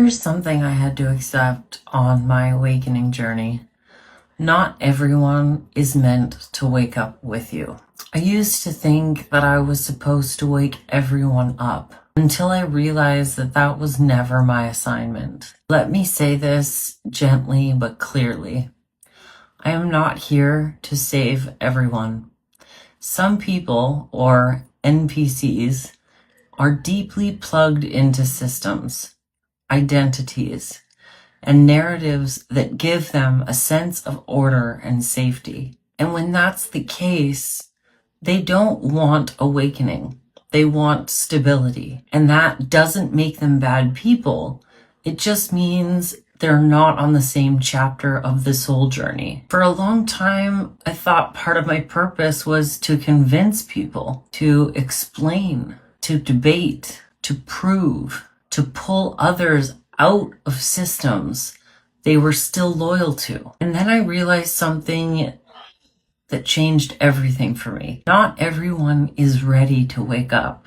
Here's something I had to accept on my awakening journey. Not everyone is meant to wake up with you. I used to think that I was supposed to wake everyone up until I realized that that was never my assignment. Let me say this gently but clearly. I am not here to save everyone. Some people, or NPCs, are deeply plugged into systems, identities, and narratives that give them a sense of order and safety. And when that's the case, they don't want awakening. They want stability. And that doesn't make them bad people. It just means they're not on the same chapter of the soul journey. For a long time, I thought part of my purpose was to convince people, to explain, to debate, to prove, to pull others out of systems they were still loyal to. And then I realized something that changed everything for me. Not everyone is ready to wake up.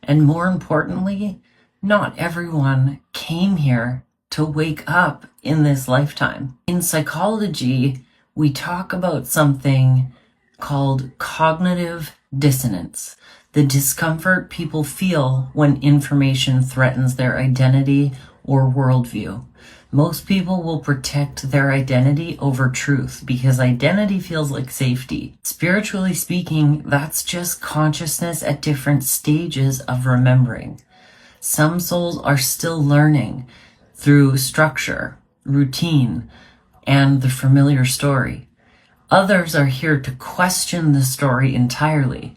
And more importantly, not everyone came here to wake up in this lifetime. In psychology, we talk about something called cognitive dissonance, the discomfort people feel when information threatens their identity or worldview. Most people will protect their identity over truth because identity feels like safety. Spiritually speaking, that's just consciousness at different stages of remembering. Some souls are still learning through structure, routine, and the familiar story. Others are here to question the story entirely.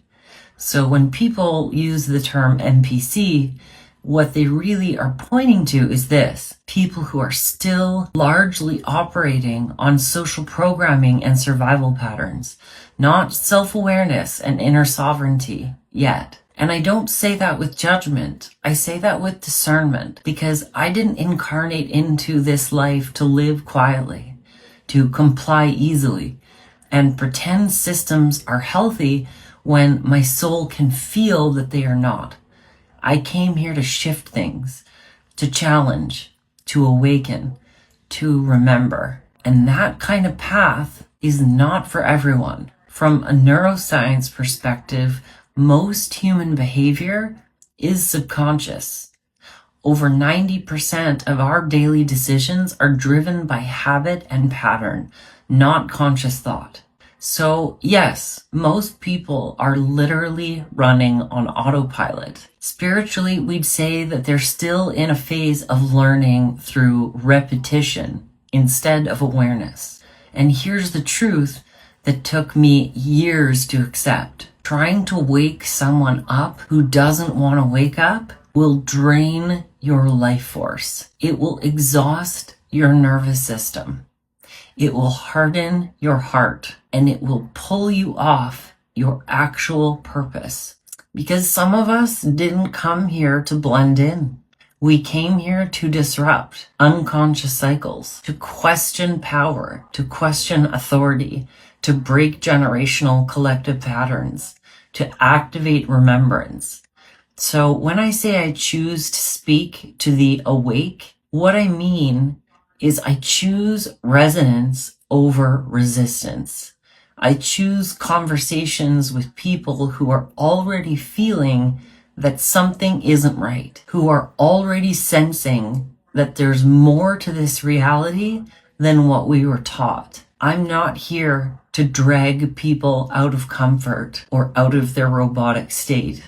So when people use the term NPC, what they really are pointing to is this: people who are still largely operating on social programming and survival patterns, not self-awareness and inner sovereignty yet. And I don't say that with judgment. I say that with discernment, because I didn't incarnate into this life to live quietly, to comply easily, and pretend systems are healthy when my soul can feel that they are not. I came here to shift things, to challenge, to awaken, to remember. And that kind of path is not for everyone. From a neuroscience perspective, most human behavior is subconscious. Over 90% of our daily decisions are driven by habit and pattern, not conscious thought. So yes, most people are literally running on autopilot. Spiritually, we'd say that they're still in a phase of learning through repetition instead of awareness. And here's the truth that took me years to accept. Trying to wake someone up who doesn't want to wake up will drain your life force. It will exhaust your nervous system. It will harden your heart, and it will pull you off your actual purpose. Because some of us didn't come here to blend in. We came here to disrupt unconscious cycles, to question power, to question authority, to break generational collective patterns, to activate remembrance. So when I say I choose to speak to the awake, what I mean is I choose resonance over resistance. I choose conversations with people who are already feeling that something isn't right, who are already sensing that there's more to this reality than what we were taught. I'm not here to drag people out of comfort or out of their robotic state.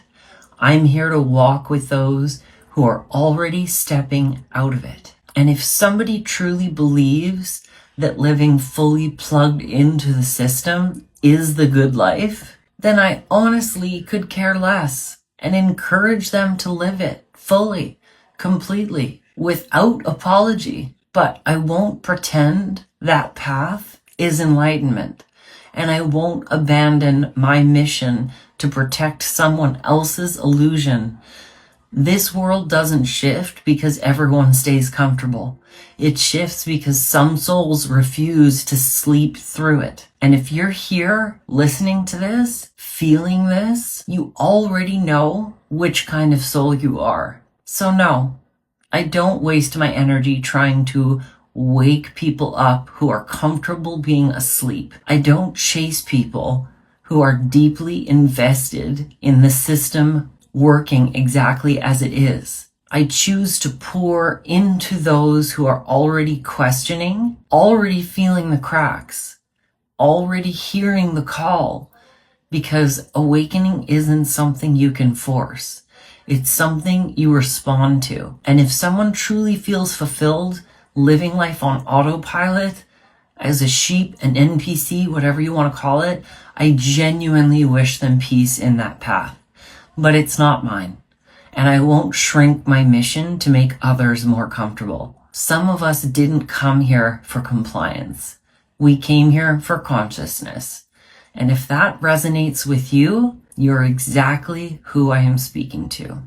I'm here to walk with those who are already stepping out of it. And if somebody truly believes that living fully plugged into the system is the good life, then I honestly could care less and encourage them to live it fully, completely, without apology. But I won't pretend that path is enlightenment, and I won't abandon my mission to protect someone else's illusion. This world doesn't shift because everyone stays comfortable. It shifts because some souls refuse to sleep through it. And if you're here listening to this, feeling this, you already know which kind of soul you are. So no, I don't waste my energy trying to wake people up who are comfortable being asleep. I don't chase people who are deeply invested in the system working exactly as it is. I choose to pour into those who are already questioning, already feeling the cracks, already hearing the call, because awakening isn't something you can force. It's something you respond to. And if someone truly feels fulfilled living life on autopilot, as a sheep, an NPC, whatever you want to call it, I genuinely wish them peace in that path. But it's not mine. And I won't shrink my mission to make others more comfortable. Some of us didn't come here for compliance. We came here for consciousness. And if that resonates with you, you're exactly who I am speaking to.